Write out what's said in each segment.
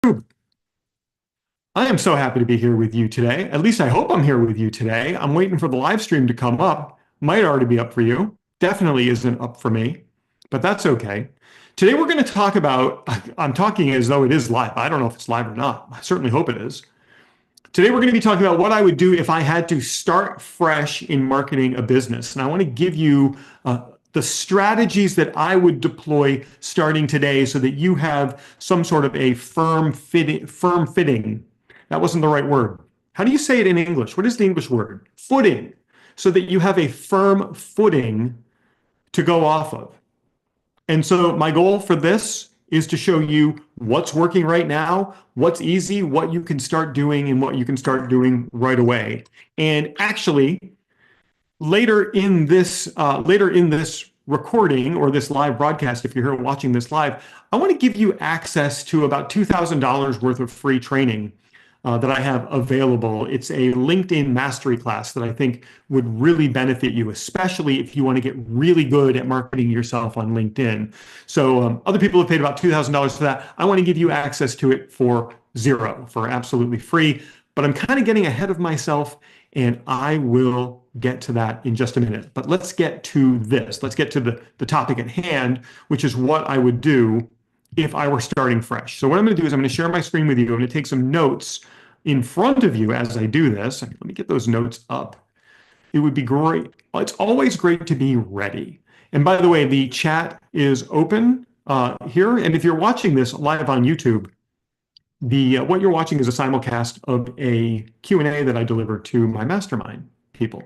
I am so happy to be here with you today. At least I hope I'm here with you today. I'm waiting for the live stream to come up. Might already be up for you. Definitely isn't up for me, but that's okay. Today we're going to talk about, I'm talking as though it is live. I don't know if it's live or not. I certainly hope it is. Today we're going to be talking about what I would do if I had to start fresh in marketing a business. And I want to give you the strategies that I would deploy starting today so that you have some sort of a firm fitting. That wasn't the right word. How do you say it in English? What is the English word? Footing. So that you have a firm footing to go off of. And so my goal for this is to show you what's working right now, what's easy, what you can start doing, and what you can start doing right away. And actually, later in this recording or this live broadcast, if you're here watching this live, I want to give you access to about $2,000 worth of free training that I have available. It's a LinkedIn mastery class that I think would really benefit you, especially if you want to get really good at marketing yourself on LinkedIn. So other people have paid about $2,000 for that. I want to give you access to it for zero, for absolutely free. But I'm kind of getting ahead of myself, and I will get to that in just a minute. But let's get to this. Let's get to the topic at hand, which is what I would do if I were starting fresh. So what I'm going to do is I'm going to share my screen with you. I'm going to take some notes in front of you as I do this. Let me get those notes up. It would be great. It's always great to be ready. And by the way, the chat is open here. And if you're watching this live on YouTube, what you're watching is a simulcast of a Q&A that I deliver to my mastermind people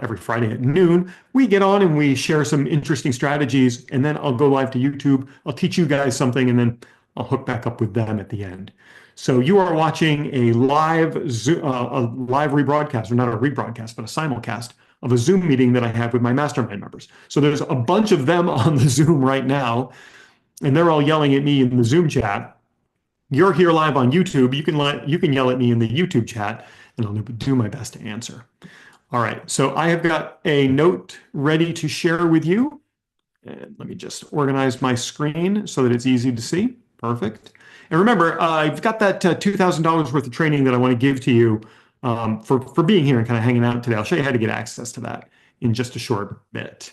every Friday at noon. We get on and we share some interesting strategies, and then I'll go live to YouTube. I'll teach you guys something, and then I'll hook back up with them at the end. So you are watching a live rebroadcast, or not a rebroadcast, but a simulcast of a Zoom meeting that I have with my mastermind members. So there's a bunch of them on the Zoom right now, and they're all yelling at me in the Zoom chat. You're here live on YouTube. You can yell at me in the YouTube chat, and I'll do my best to answer. All right, so I have got a note ready to share with you. And let me just organize my screen so that it's easy to see. Perfect. And remember, I've got that $2,000 worth of training that I want to give to you for being here and kind of hanging out today. I'll show you how to get access to that in just a short bit.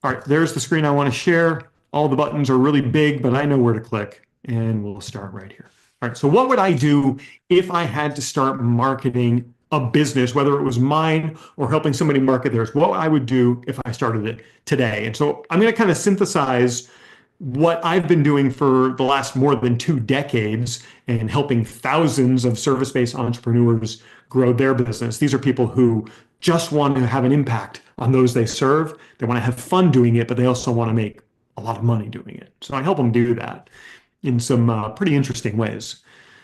All right, there's the screen I want to share. All the buttons are really big, but I know where to click, and we'll start right here. All right, so what would I do if I had to start marketing a business, whether it was mine or helping somebody market theirs? What I would do if I started it today. And so I'm going to kind of synthesize what I've been doing for the last more than 2 decades and helping thousands of service-based entrepreneurs grow their business. These are people who just want to have an impact on those they serve. They want to have fun doing it, but they also want to make a lot of money doing it. So I help them do that in some pretty interesting ways.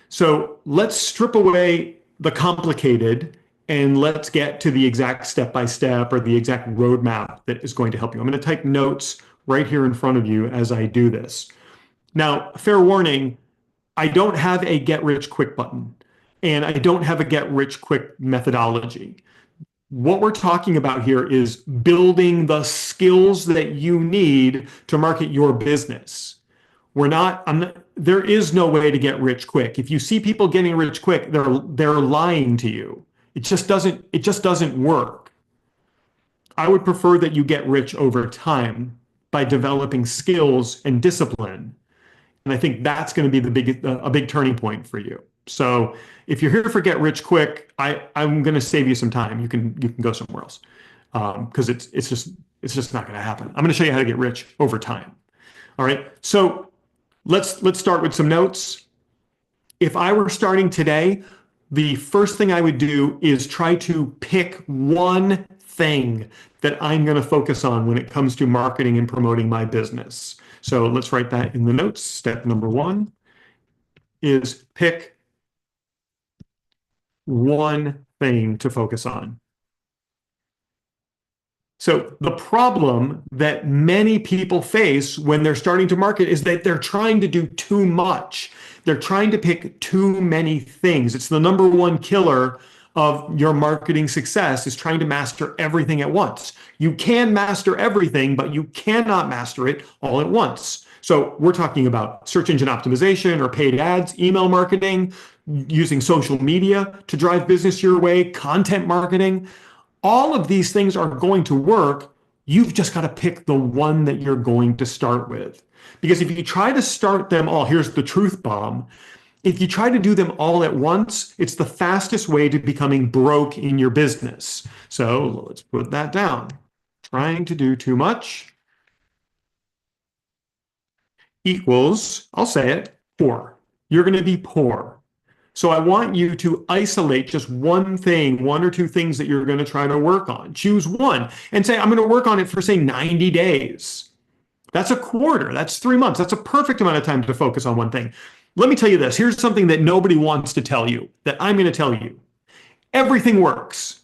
So let's strip away the complicated and let's get to the exact step-by-step or the exact roadmap that is going to help you. I'm going to type notes right here in front of you as I do this. Now, fair warning, I don't have a get-rich-quick button, and I don't have a get-rich-quick methodology. What we're talking about here is building the skills that you need to market your business. There is no way to get rich quick. If you see people getting rich quick, they're lying to you. It just doesn't work. I would prefer that you get rich over time by developing skills and discipline. And I think that's going to be a big turning point for you. So if you're here for get rich quick, I'm going to save you some time. You can go somewhere else because it's just not going to happen. I'm going to show you how to get rich over time. All right. So let's start with some notes. If I were starting today, the first thing I would do is try to pick one thing that I'm going to focus on when it comes to marketing and promoting my business. So let's write that in the notes. Step number 1 is pick one thing to focus on. So the problem that many people face when they're starting to market is that they're trying to do too much. They're trying to pick too many things. It's the number one killer of your marketing success, is trying to master everything at once. You can master everything, but you cannot master it all at once. So we're talking about search engine optimization or paid ads, email marketing, using social media to drive business your way, content marketing. All of these things are going to work. You've just got to pick the one that you're going to start with. Because if you try to start them all, here's the truth bomb. If you try to do them all at once, it's the fastest way to becoming broke in your business. So let's put that down. Trying to do too much equals, I'll say it, poor. You're going to be poor. So I want you to isolate just one thing, one or two things that you're going to try to work on. Choose one and say, I'm going to work on it for, say, 90 days. That's a quarter. That's 3 months. That's a perfect amount of time to focus on one thing. Let me tell you this. Here's something that nobody wants to tell you that I'm going to tell you. Everything works.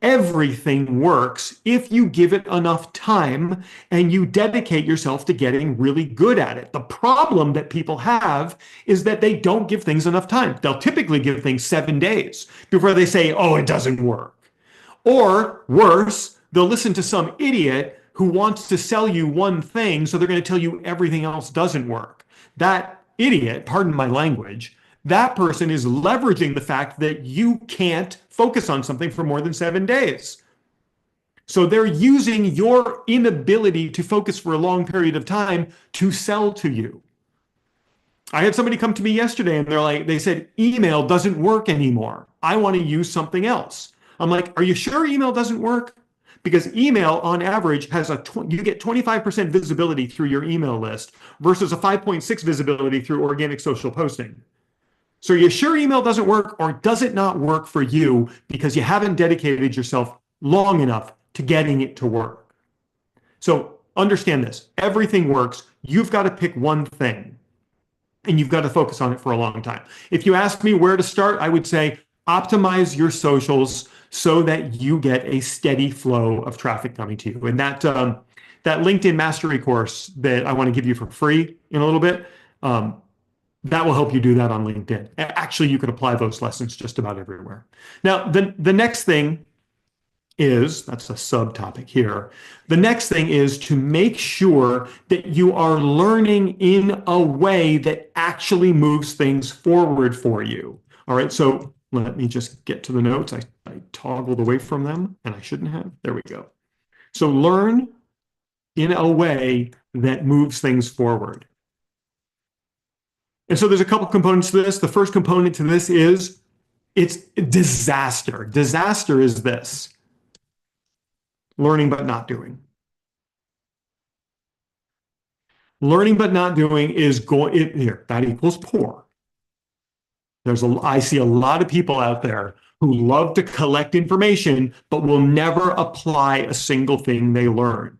Everything works if you give it enough time and you dedicate yourself to getting really good at it. The problem that people have is that they don't give things enough time. They'll typically give things 7 days before they say, oh, it doesn't work. Or worse, they'll listen to some idiot who wants to sell you one thing, so they're going to tell you everything else doesn't work. That idiot, pardon my language, that person is leveraging the fact that you can't focus on something for more than 7 days. So they're using your inability to focus for a long period of time to sell to you. I had somebody come to me yesterday and they said, email doesn't work anymore. I want to use something else. I'm like, are you sure email doesn't work? Because email on average has you get 25% visibility through your email list versus a 5.6 visibility through organic social posting. So are you sure email doesn't work, or does it not work for you because you haven't dedicated yourself long enough to getting it to work? So understand this. Everything works. You've got to pick one thing and you've got to focus on it for a long time. If you ask me where to start, I would say optimize your socials so that you get a steady flow of traffic coming to you. And that LinkedIn mastery course that I want to give you for free in a little bit, that will help you do that on LinkedIn. Actually, you could apply those lessons just about everywhere. Now, the next thing is, that's a subtopic here. The next thing is to make sure that you are learning in a way that actually moves things forward for you. All right, so let me just get to the notes. I toggled away from them and I shouldn't have. There we go. So learn in a way that moves things forward. And so there's a couple components to this. The first component to this is it's disaster. Disaster is this: learning but not doing. Learning but not doing is here. That equals poor. I see a lot of people out there who love to collect information but will never apply a single thing they learn.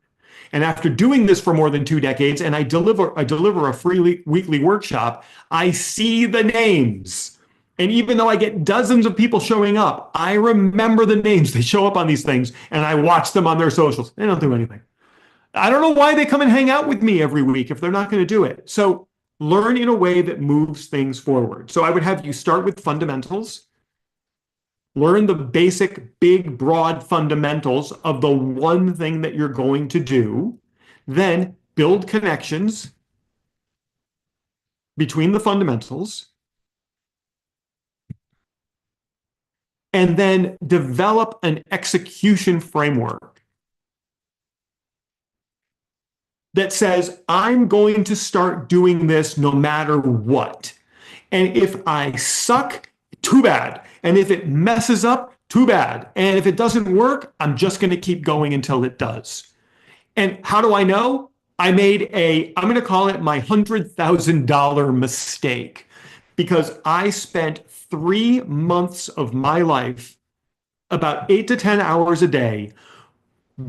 And after doing this for more than 2 decades, and I deliver a free weekly workshop, I see the names. And even though I get dozens of people showing up, I remember the names. They show up on these things, and I watch them on their socials. They don't do anything. I don't know why they come and hang out with me every week if they're not going to do it. So learn in a way that moves things forward. So I would have you start with fundamentals. Learn the basic, big, broad fundamentals of the one thing that you're going to do. Then build connections between the fundamentals. And then develop an execution framework that says, I'm going to start doing this no matter what. And if I suck, too bad. And if it messes up, too bad. And if it doesn't work, I'm just going to keep going until it does. And how do I know? I'm going to call it my $100,000 mistake, because I spent 3 months of my life, about 8 to 10 hours a day,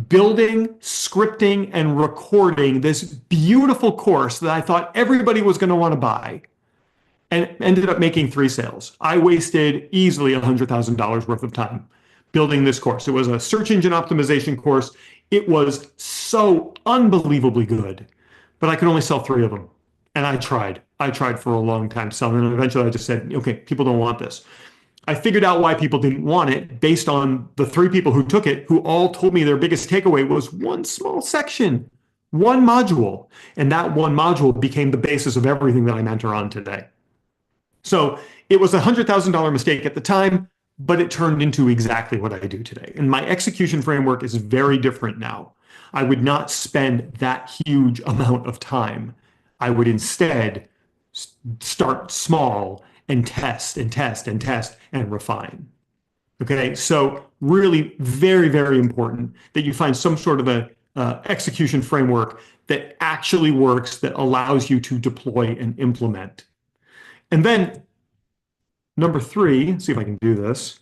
building, scripting, and recording this beautiful course that I thought everybody was going to want to buy, and ended up making 3 sales. I wasted easily $100,000 worth of time building this course. It was a search engine optimization course. It was so unbelievably good, but I could only sell 3 of them. And I tried for a long time selling them. And eventually I just said, okay, people don't want this. I figured out why people didn't want it based on the 3 people who took it, who all told me their biggest takeaway was one small section One module. And that one module became the basis of everything that I mentor on today. So it was a $100,000 mistake at the time, but it turned into exactly what I do today. And my execution framework is very different now. I would not spend that huge amount of time. I would instead start small and test and test and test and refine. Okay, so really very, very important that you find some sort of a execution framework that actually works, that allows you to deploy and implement. And then number three, see if I can do this,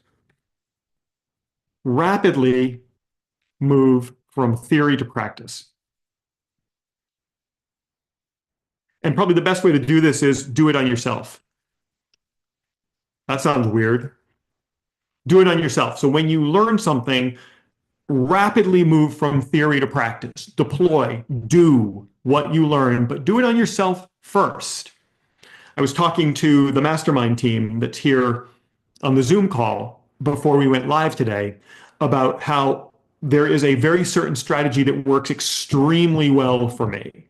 rapidly move from theory to practice. And probably the best way to do this is do it on yourself. That sounds weird. Do it on yourself. So when you learn something, rapidly move from theory to practice. Deploy, do what you learn, but do it on yourself first. I was talking to the mastermind team that's here on the Zoom call before we went live today about how there is a very certain strategy that works extremely well for me.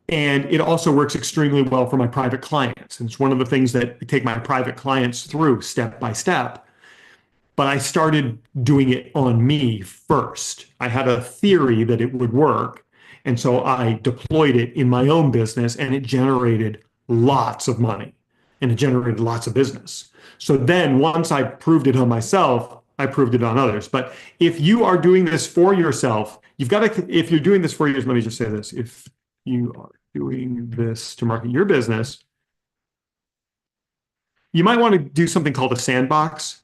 And it also works extremely well for my private clients. And it's one of the things that I take my private clients through step by step. But I started doing it on me first. I had a theory that it would work. And so I deployed it in my own business, and it generated lots of money and it generated lots of business. So then once I proved it on myself, I proved it on others. But if you are doing this for yourself, you've got to, if you're doing this for yours, let me just say this. If you are doing this to market your business, you might want to do something called a sandbox.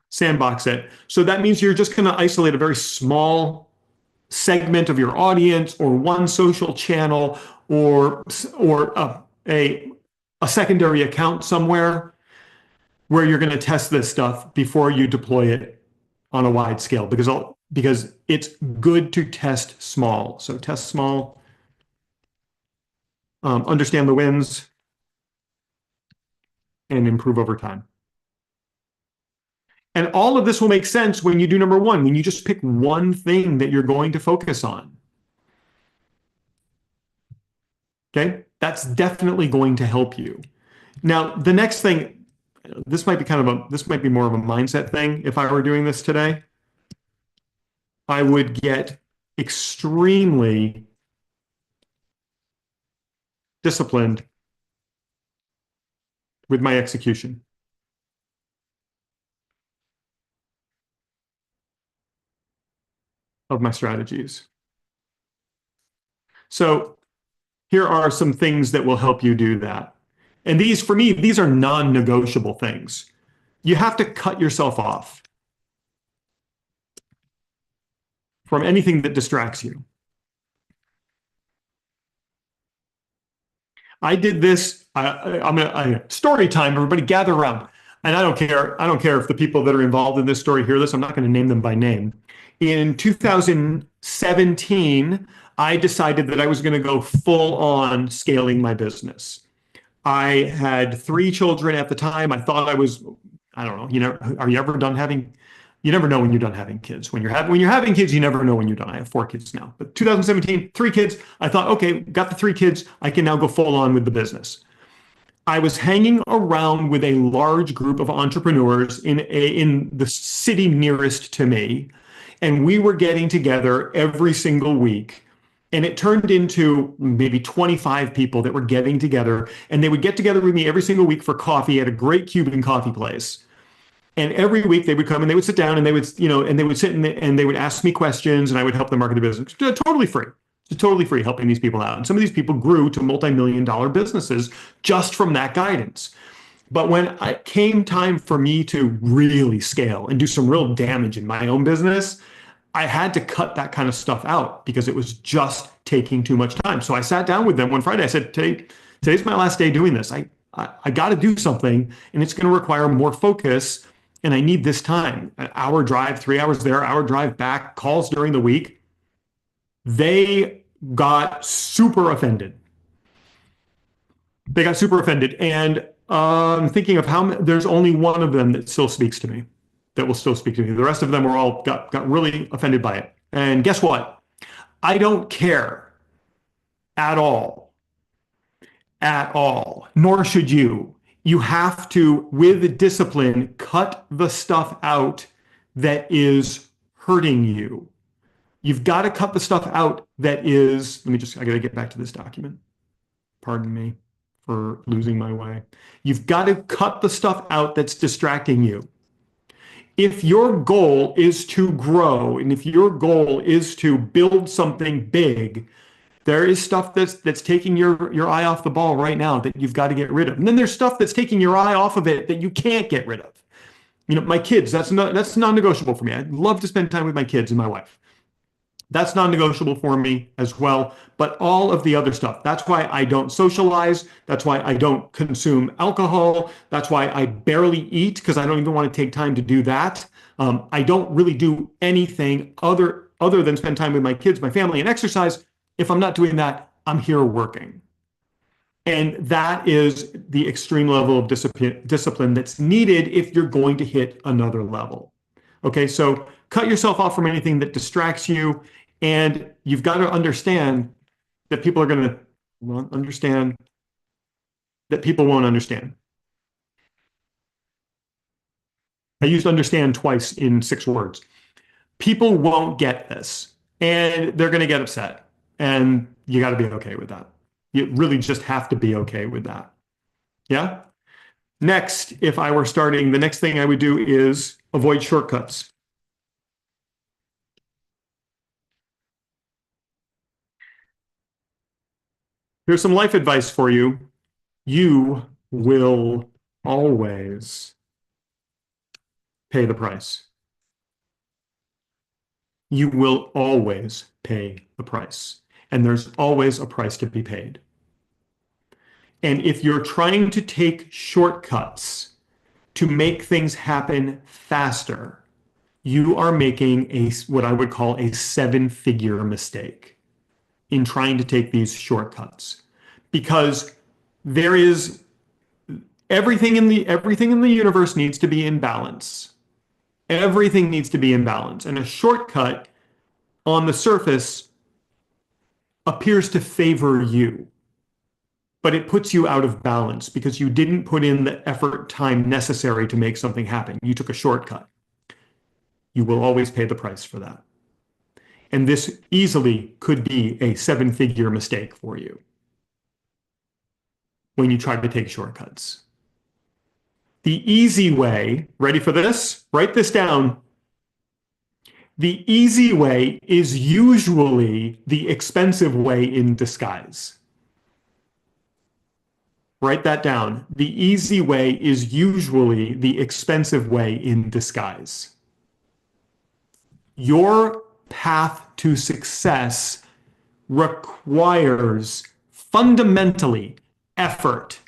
Sandbox it. So that means you're just going to isolate a very small segment of your audience or one social channel or a secondary account somewhere where you're going to test this stuff before you deploy it on a wide scale because it's good to test small. So test small, understand the wins, and improve over time. And all of this will make sense when you do number one, when you just pick one thing that you're going to focus on. Okay, that's definitely going to help you. Now, the next thing, this might be more of a mindset thing. If I were doing this today, I would get extremely disciplined with my execution of my strategies. So here are some things that will help you do that. And these, for me, these are non-negotiable things. You have to cut yourself off from anything that distracts you. I did this. I'm gonna story time. Everybody gather around. And I don't care. I don't care if the people that are involved in this story hear this. I'm not going to name them by name. In 2017, I decided that I was going to go full on scaling my business. I had three children at the time. I thought I was, I don't know, are you ever done having, you never know when you're done having kids. When you're having kids, you never know when you're done. I have four kids now, but 2017, three kids. I thought, okay, got the three kids. I can now go full on with the business. I was hanging around with a large group of entrepreneurs in the city nearest to me, and we were getting together every single week. And it turned into maybe 25 people that were getting together, and they would get together with me every single week for coffee at a great Cuban coffee place. And every week they would come and they would sit down and they would, and they would sit and they would ask me questions, and I would help them market the business. Totally free. It's totally free helping these people out. And some of these people grew to multi-million-dollar businesses just from that guidance. But when it came time for me to really scale and do some real damage in my own business, I had to cut that kind of stuff out because it was just taking too much time. So I sat down with them one Friday. I said, today's my last day doing this. I got to do something, and it's going to require more focus, and I need this time. An hour drive, 3 hours there, hour drive back, calls during the week. They got super offended. And I'm thinking of there's only one of them that still speaks to me. that will still speak to me. The rest of them were all got really offended by it. And guess what? I don't care at all, at all, nor should you. You have to, with discipline, cut the stuff out that is hurting you. You've got to cut the stuff out that is, I got to get back to this document. Pardon me for losing my way. You've got to cut the stuff out that's distracting you. If your goal is to grow and if your goal is to build something big, there is stuff that's taking your eye off the ball right now that you've got to get rid of. And then there's stuff that's taking your eye off of it that you can't get rid of. My kids, that's non-negotiable for me. I love to spend time with my kids and my wife. That's non-negotiable for me as well. But all of the other stuff, that's why I don't socialize. That's why I don't consume alcohol. That's why I barely eat, because I don't even want to take time to do that. I don't really do anything other than spend time with my kids, my family, and exercise. If I'm not doing that, I'm here working. And that is the extreme level of discipline that's needed if you're going to hit another level. Okay, so cut yourself off from anything that distracts you. And you've got to understand that people are going to understand that people won't understand. I used understand twice in 6 words. People won't get this, and they're going to get upset. And you got to be okay with that. You really just have to be okay with that. Yeah? Next, if I were starting, the next thing I would do is avoid shortcuts. Here's some life advice for you. You will always pay the price. You will always pay the price. And there's always a price to be paid. And if you're trying to take shortcuts to make things happen faster, you are making what I would call a 7-figure mistake in trying to take these shortcuts, because there is everything in the universe needs to be in balance. Everything needs to be in balance, and a shortcut on the surface appears to favor you, but it puts you out of balance because you didn't put in the effort, time necessary to make something happen. You took a shortcut. You will always pay the price for that. And this easily could be a 7-figure mistake for you when you try to take shortcuts. The easy way, ready for this? Write this down. The easy way is usually the expensive way in disguise. Write that down. The easy way is usually the expensive way in disguise. Your path to success requires fundamentally effort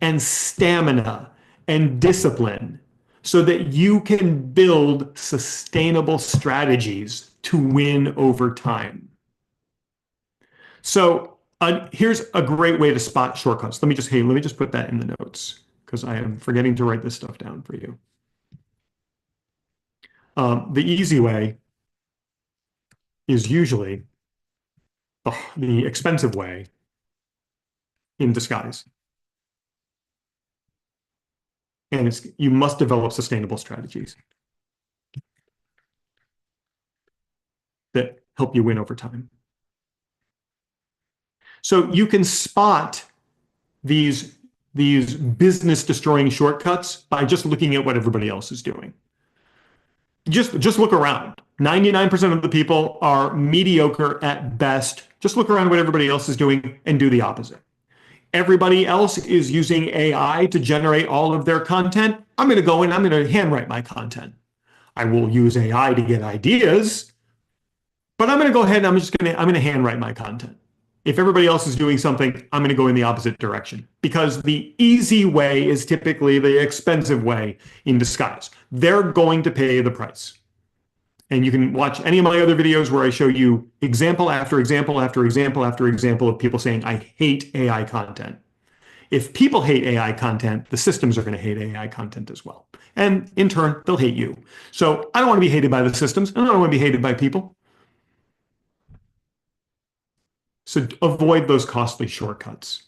and stamina and discipline so that you can build sustainable strategies to win over time. So here's a great way to spot shortcuts. Let me just put that in the notes because I am forgetting to write this stuff down for you. The easy way is usually the expensive way in disguise. And you must develop sustainable strategies that help you win over time. So you can spot these business destroying shortcuts by just looking at what everybody else is doing. Just look around. 99% of the people are mediocre at best. Just look around what everybody else is doing and do the opposite. Everybody else is using AI to generate all of their content. I'm going to go in, I'm going to handwrite my content. I will use AI to get ideas, but I'm going to go ahead and I'm going to handwrite my content. If everybody else is doing something, I'm going to go in the opposite direction because the easy way is typically the expensive way in disguise. They're going to pay the price. And you can watch any of my other videos where I show you example after example after example after example of people saying, I hate AI content. If people hate AI content, the systems are going to hate AI content as well. And in turn, they'll hate you. So I don't want to be hated by the systems, and I don't want to be hated by people. So avoid those costly shortcuts.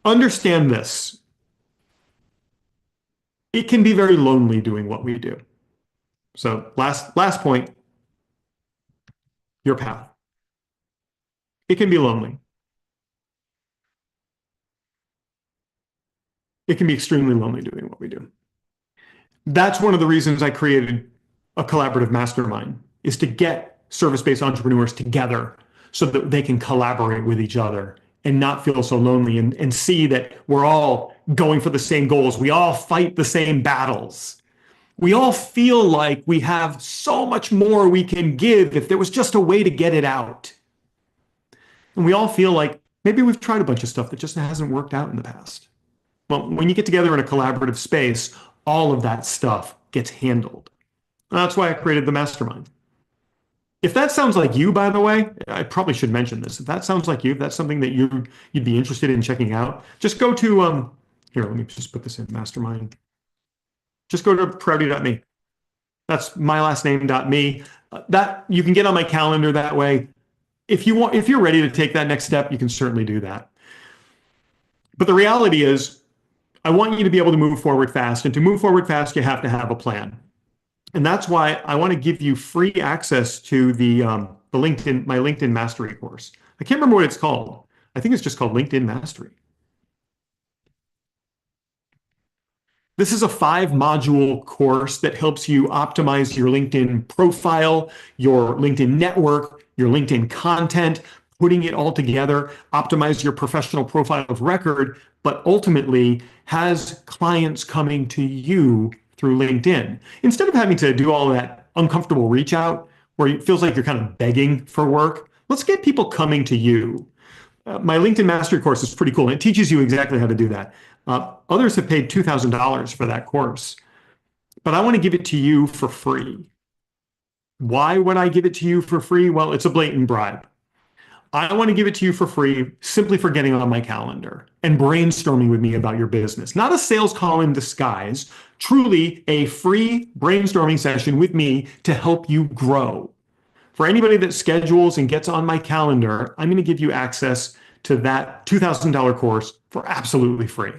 Understand this. It can be very lonely doing what we do. So last point, your path. It can be lonely. It can be extremely lonely doing what we do. That's one of the reasons I created a collaborative mastermind, is to get service-based entrepreneurs together so that they can collaborate with each other and not feel so lonely, and see that we're all going for the same goals. We all fight the same battles. We all feel like we have so much more we can give if there was just a way to get it out. And we all feel like maybe we've tried a bunch of stuff that just hasn't worked out in the past. Well, when you get together in a collaborative space, all of that stuff gets handled. And that's why I created the mastermind. If that sounds like you, by the way, I probably should mention this. If that sounds like you, if that's something that you'd be interested in checking out, just go to here, let me just put this in mastermind. Just go to prouty.me. That's my last name.me. That you can get on my calendar that way. If you're ready to take that next step, you can certainly do that. But the reality is, I want you to be able to move forward fast. And to move forward fast, you have to have a plan. And that's why I want to give you free access to my LinkedIn Mastery course. I can't remember what it's called. I think it's just called LinkedIn Mastery. This is a 5-module course that helps you optimize your LinkedIn profile, your LinkedIn network, your LinkedIn content, putting it all together, optimize your professional profile of record, but ultimately has clients coming to you through LinkedIn. Instead of having to do all that uncomfortable reach out where it feels like you're kind of begging for work, let's get people coming to you. My LinkedIn Mastery course is pretty cool. It teaches you exactly how to do that. Others have paid $2,000 for that course, but I want to give it to you for free. Why would I give it to you for free? Well, it's a blatant bribe. I want to give it to you for free simply for getting on my calendar and brainstorming with me about your business. Not a sales call in disguise, truly a free brainstorming session with me to help you grow. For anybody that schedules and gets on my calendar, I'm going to give you access to that $2,000 course for absolutely free.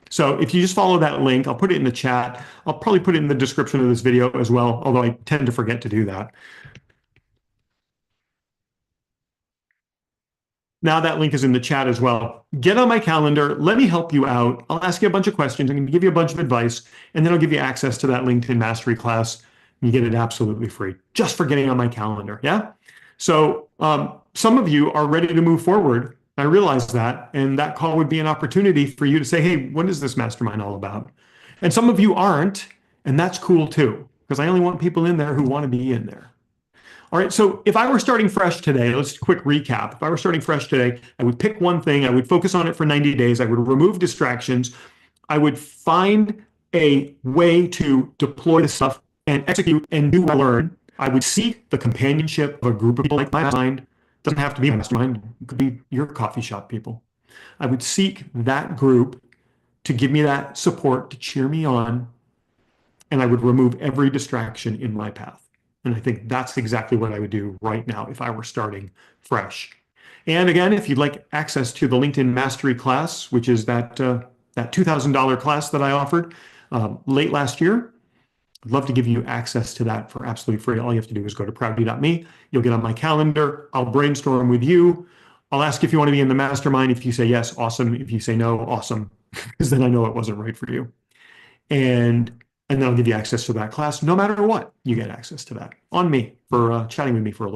So if you just follow that link, I'll put it in the chat. I'll probably put it in the description of this video as well, although I tend to forget to do that. Now that link is in the chat as well. Get on my calendar. Let me help you out. I'll ask you a bunch of questions. I'm going to give you a bunch of advice, and then I'll give you access to that LinkedIn Mastery class. You get it absolutely free just for getting on my calendar. Yeah. So some of you are ready to move forward. I realize that, and that call would be an opportunity for you to say, hey, what is this mastermind all about? And some of you aren't, and that's cool too, because I only want people in there who want to be in there. All right, so if I were starting fresh today, let's quick recap. If I were starting fresh today, I would pick one thing, I would focus on it for 90 days, I would remove distractions, I would find a way to deploy the stuff and execute and do what I learn. I would seek the companionship of a group of people like my mastermind. It doesn't have to be a mastermind, it could be your coffee shop people. I would seek that group to give me that support, to cheer me on, and I would remove every distraction in my path. And I think that's exactly what I would do right now if I were starting fresh. And again, if you'd like access to the LinkedIn Mastery class, which is that $2,000 class that I offered late last year, I'd love to give you access to that for absolutely free. All you have to do is go to prouty.me. You'll get on my calendar. I'll brainstorm with you. I'll ask if you want to be in the mastermind. If you say yes, awesome. If you say no, awesome, because then I know it wasn't right for you. And then I'll give you access to that class. No matter what, you get access to that on me for chatting with me for a little.